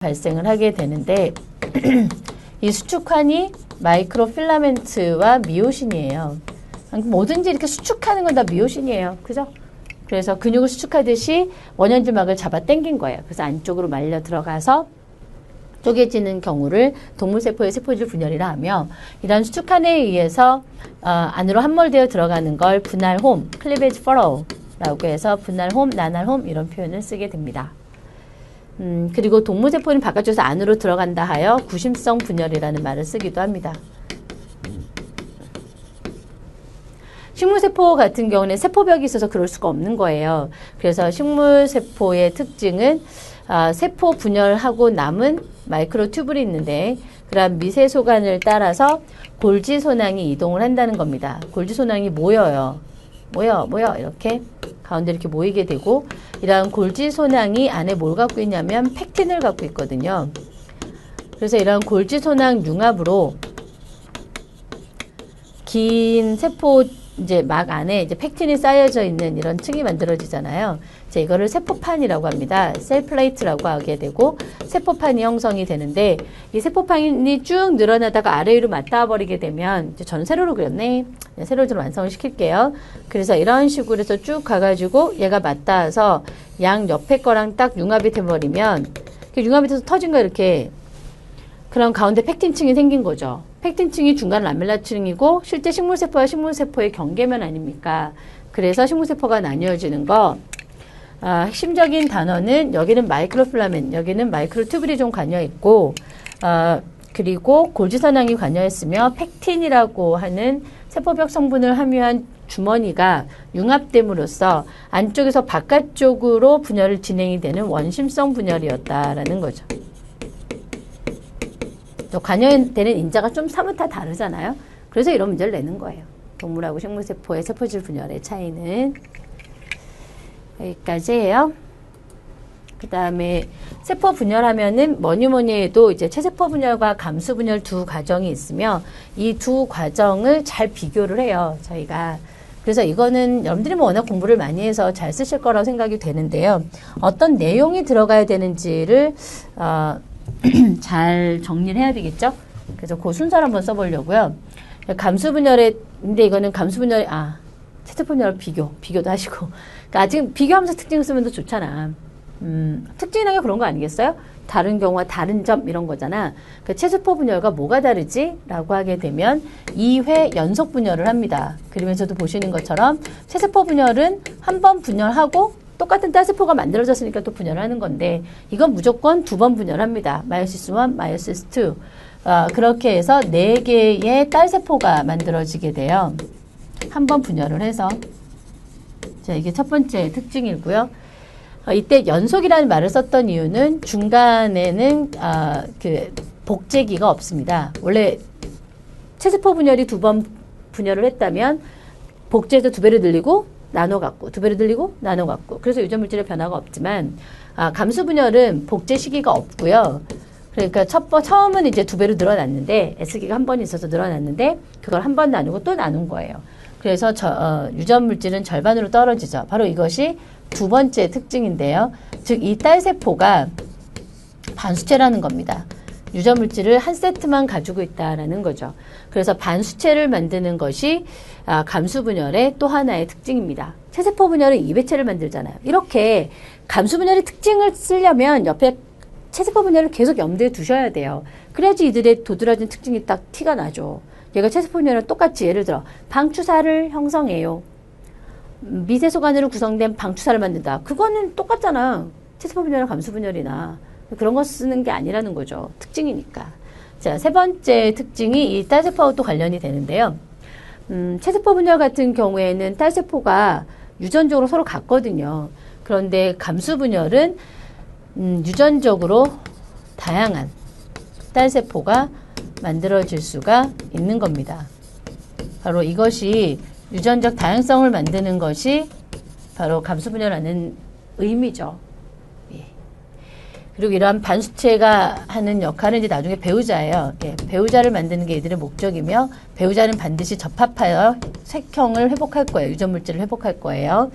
발생을 하게 되는데 이 수축환이 마이크로필라멘트와 미오신이에요. 뭐든지 이렇게 수축하는 건 다 미오신이에요. 그죠? 그래서 근육을 수축하듯이 원형질막을 잡아 당긴 거예요. 그래서 안쪽으로 말려 들어가서 쪼개지는 경우를 동물세포의 세포질 분열이라 하며, 이러한 수축환에 의해서 안으로 함몰되어 들어가는 걸 분할홈, 클리베이지 퍼로우라고 해서 분할홈, 나날홈 이런 표현을 쓰게 됩니다. 그리고 동물세포는 바깥쪽에서 안으로 들어간다 하여 구심성 분열이라는 말을 쓰기도 합니다. 식물세포 같은 경우는 세포벽이 있어서 그럴 수가 없는 거예요. 그래서 식물세포의 특징은 세포 분열하고 남은 마이크로튜블이 있는데, 그런 미세소관을 따라서 골지소낭이 이동을 한다는 겁니다. 골지소낭이 모여 이렇게 가운데 이렇게 모이게 되고, 이러한 골지소낭이 안에 뭘 갖고 있냐면 팩틴을 갖고 있거든요. 그래서 이러한 골지소낭 융합으로 긴 세포 이제 막 안에 이제 팩틴이 쌓여져 있는 이런 층이 만들어지잖아요. 이제 이거를 세포판이라고 합니다. 셀플레이트라고 하게 되고 세포판이 형성이 되는데, 이 세포판이 쭉 늘어나다가 아래 위로 맞닿아 버리게 되면, 이제 저는 세로로 그렸네. 세로로 좀 완성을 시킬게요. 그래서 이런 식으로 해서 쭉 가가지고 얘가 맞닿아서 양 옆에 거랑 딱 융합이 돼버리면, 융합이 돼서 터진 거 이렇게, 그럼 가운데 팩틴층이 생긴 거죠. 팩틴층이 중간 라멜라층이고 실제 식물세포와 식물세포의 경계면 아닙니까? 그래서 식물세포가 나뉘어지는 거, 핵심적인 단어는 여기는 마이크로필라멘, 여기는 마이크로튜블이 좀 관여 있고, 그리고 골지선항이 관여 있으며 팩틴이라고 하는 세포벽 성분을 함유한 주머니가 융합됨으로써 안쪽에서 바깥쪽으로 분열을 진행이 되는 원심성 분열이었다라는 거죠. 관여되는 인자가 좀 사뭇 다르잖아요. 그래서 이런 문제를 내는 거예요. 동물하고 식물세포의 세포질 분열의 차이는 여기까지예요. 그 다음에 세포 분열하면은 뭐니 해도 이제 체세포 분열과 감수 분열 두 과정이 있으며, 이 두 과정을 잘 비교를 해요, 저희가. 그래서 이거는 여러분들이 뭐 워낙 공부를 많이 해서 잘 쓰실 거라고 생각이 되는데요. 어떤 내용이 들어가야 되는지를 잘 정리를 해야 되겠죠? 그래서 그 순서를 한번 써보려고요. 감수분열에, 근데 이거는 감수분열, 체세포분열 비교도 하시고. 그러니까 지금 비교하면서 특징을 쓰면 더 좋잖아. 특징이라는 게 그런 거 아니겠어요? 다른 경우와 다른 점 이런 거잖아. 그 체세포 분열과 뭐가 다르지? 라고 하게 되면 2회 연속 분열을 합니다. 그러면서도 보시는 것처럼 체세포 분열은 한 번 분열하고 똑같은 딸세포가 만들어졌으니까 또 분열을 하는 건데, 이건 무조건 2번 분열합니다. 마이오시스 1, 마이오시스 2. 그렇게 해서 4개의 딸세포가 만들어지게 돼요. 한 번 분열을 해서. 자, 이게 첫 번째 특징이고요. 이때 연속이라는 말을 썼던 이유는 중간에는 그 복제기가 없습니다. 원래 체세포 분열이 2번 분열을 했다면 복제해서 2배로 늘리고 나눠 갖고, 2배로 늘리고 나눠 갖고, 그래서 유전 물질의 변화가 없지만, 감수 분열은 복제 시기가 없고요. 그러니까 처음은 이제 2배로 늘어났는데, S기가 한 번 있어서 늘어났는데, 그걸 한 번 나누고 또 나눈 거예요. 그래서 유전 물질은 절반으로 떨어지죠. 바로 이것이 두 번째 특징인데요. 즉, 이 딸세포가 반수체라는 겁니다. 유전 물질을 한 세트만 가지고 있다라는 거죠. 그래서 반수체를 만드는 것이 감수 분열의 또 하나의 특징입니다. 체세포 분열은 2배체를 만들잖아요. 이렇게 감수 분열의 특징을 쓰려면 옆에 체세포 분열을 계속 염두에 두셔야 돼요. 그래야지 이들의 도드라진 특징이 딱 티가 나죠. 얘가 체세포 분열은 똑같이, 예를 들어 방추사를 형성해요. 미세소관으로 구성된 방추사를 만든다. 그거는 똑같잖아. 체세포 분열이나 감수 분열이나. 그런 거 쓰는 게 아니라는 거죠. 특징이니까. 자, 세 번째 특징이 이 딸세포하고 또 관련이 되는데요. 체세포 분열 같은 경우에는 딸세포가 유전적으로 서로 같거든요. 그런데 감수 분열은 유전적으로 다양한 딸세포가 만들어질 수가 있는 겁니다. 바로 이것이 유전적 다양성을 만드는 것이 바로 감수 분열하는 의미죠. 그리고 이러한 반수체가 하는 역할은 이제 나중에 배우자예요. 배우자를 만드는 게 이들의 목적이며, 배우자는 반드시 접합하여 색형을 회복할 거예요. 유전 물질을 회복할 거예요.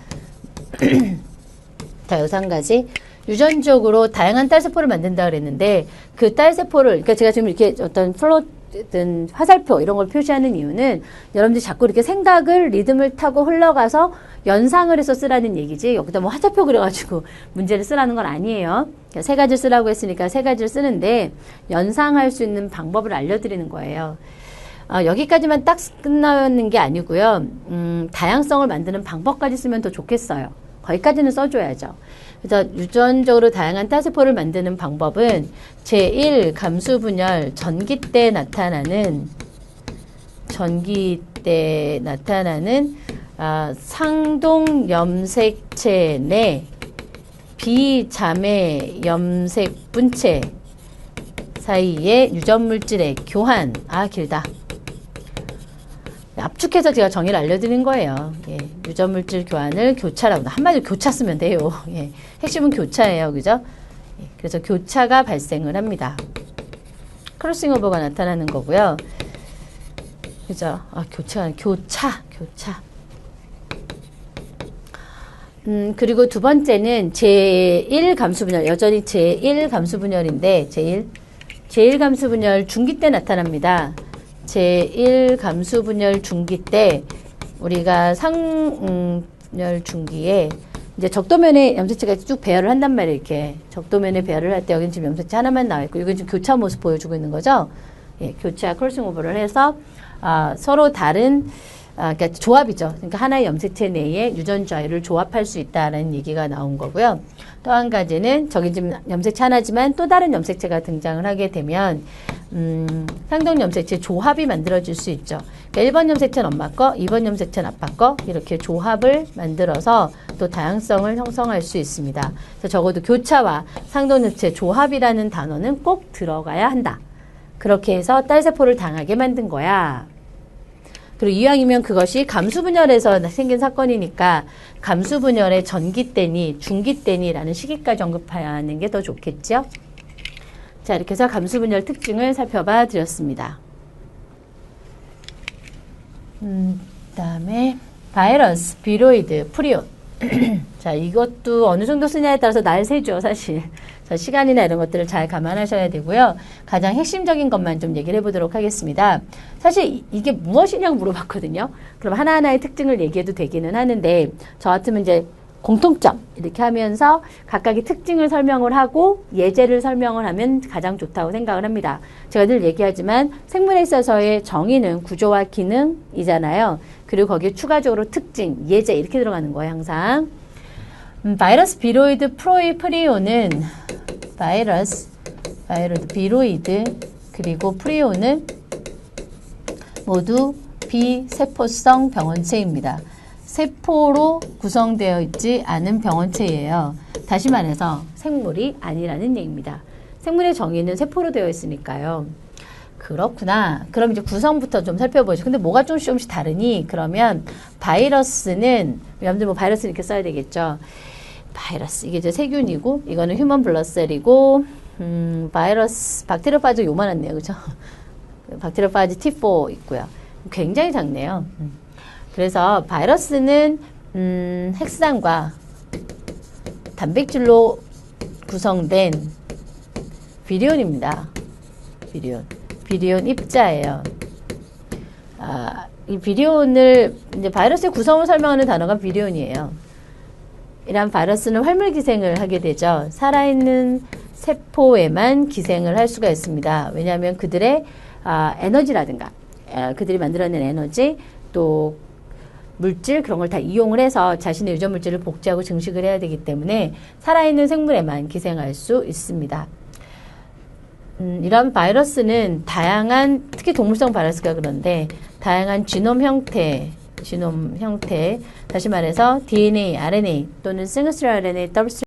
자, 여기서 한 가지. 유전적으로 다양한 딸세포를 만든다 그랬는데 그 딸세포를 그러니까 제가 지금 이렇게 어떤 플롯 화살표 이런 걸 표시하는 이유는 여러분들이 자꾸 이렇게 생각을 리듬을 타고 흘러가서 연상을 해서 쓰라는 얘기지 여기다 뭐 화살표 그려가지고 문제를 쓰라는 건 아니에요. 그러니까 세 가지를 쓰라고 했으니까 세 가지를 쓰는데 연상할 수 있는 방법을 알려드리는 거예요. 여기까지만 딱 끝나는 게 아니고요. 다양성을 만드는 방법까지 쓰면 더 좋겠어요. 거기까지는 써줘야죠. 그래서 유전적으로 다양한 딸세포를 만드는 방법은 제1 감수 분열 전기 때 나타나는 상동 염색체 내 비자매 염색 분체 사이의 유전물질의 교환. 길다. 압축해서 제가 정의를 알려드린 거예요. 예, 유전물질 교환을 교차라고. 한마디로 교차 쓰면 돼요. 예, 핵심은 교차예요. 그죠? 예, 그래서 교차가 발생을 합니다. 크로싱오버가 나타나는 거고요. 그죠? 교차. 그리고 두 번째는 제1 감수분열. 여전히 제1 감수분열인데, 제1 감수분열 중기 때 나타납니다. 제1 감수분열 중기 때 우리가 상분열 중기에 이제 적도면에 염색체가 쭉 배열을 한단 말이에요. 이렇게 적도면에 배열을 할 때 여기는 지금 염색체 하나만 나와 있고 이건 지금 교차 모습 보여주고 있는 거죠. 예, 교차 크로싱 오버를 해서 서로 다른 그러니까 조합이죠. 그러니까 하나의 염색체 내에 유전자를 조합할 수 있다라는 얘기가 나온 거고요. 또 한 가지는 저기 지금 염색체 하나지만 또 다른 염색체가 등장을 하게 되면 상동 염색체 조합이 만들어질 수 있죠. 그러니까 1번 염색체는 엄마 거, 2번 염색체는 아빠 거 이렇게 조합을 만들어서 또 다양성을 형성할 수 있습니다. 그래서 적어도 교차와 상동 염색체 조합이라는 단어는 꼭 들어가야 한다. 그렇게 해서 딸세포를 당하게 만든 거야. 그리고 이왕이면 그것이 감수분열에서 생긴 사건이니까 감수분열의 전기 때니 중기 때니라는 시기까지 언급하는 게 더 좋겠죠. 자, 이렇게 해서 감수분열 특징을 살펴봐 드렸습니다. 그다음에 바이러스, 비로이드, 프리온. 자, 이것도 어느 정도 쓰냐에 따라서 날 새죠, 사실. 자, 시간이나 이런 것들을 잘 감안하셔야 되고요. 가장 핵심적인 것만 좀 얘기를 해보도록 하겠습니다. 사실 이게 무엇이냐고 물어봤거든요. 그럼 하나하나의 특징을 얘기해도 되기는 하는데 저 같으면 이제 공통점 이렇게 하면서 각각의 특징을 설명을 하고 예제를 설명을 하면 가장 좋다고 생각을 합니다. 제가 늘 얘기하지만 생물에 있어서의 정의는 구조와 기능이잖아요. 그리고 거기에 추가적으로 특징, 예제 이렇게 들어가는 거예요. 항상. 바이러스, 비로이드, 프리온은 바이러스, 비로이드 그리고 프리온은 모두 비세포성 병원체입니다. 세포로 구성되어 있지 않은 병원체예요. 다시 말해서 생물이 아니라는 얘기입니다. 생물의 정의는 세포로 되어 있으니까요. 그렇구나. 그럼 이제 구성부터 좀 살펴보죠. 근데 뭐가 조금씩 다르니? 그러면 바이러스는 여러분들 뭐 바이러스 이렇게 써야 되겠죠. 바이러스 이게 이제 세균이고 이거는 휴먼 블러셀이고 바이러스 박테리오파지 요만하네요. 그죠? 박테리오파지 T4 있고요. 굉장히 작네요. 그래서 바이러스는 핵산과 단백질로 구성된 비리온입니다. 비리온 입자예요. 이 비리온을 이제 바이러스의 구성을 설명하는 단어가 비리온이에요. 이런 바이러스는 활물 기생을 하게 되죠. 살아있는 세포에만 기생을 할 수가 있습니다. 왜냐하면 그들의 에너지라든가 그들이 만들어낸 에너지 또 물질 그런 걸 다 이용을 해서 자신의 유전 물질을 복제하고 증식을 해야 되기 때문에 살아있는 생물에만 기생할 수 있습니다. 이런 바이러스는 다양한 특히 동물성 바이러스가 그런데 다양한 지놈 형태 다시 말해서 DNA, RNA 또는 싱글 스트랜드 RNA, 더블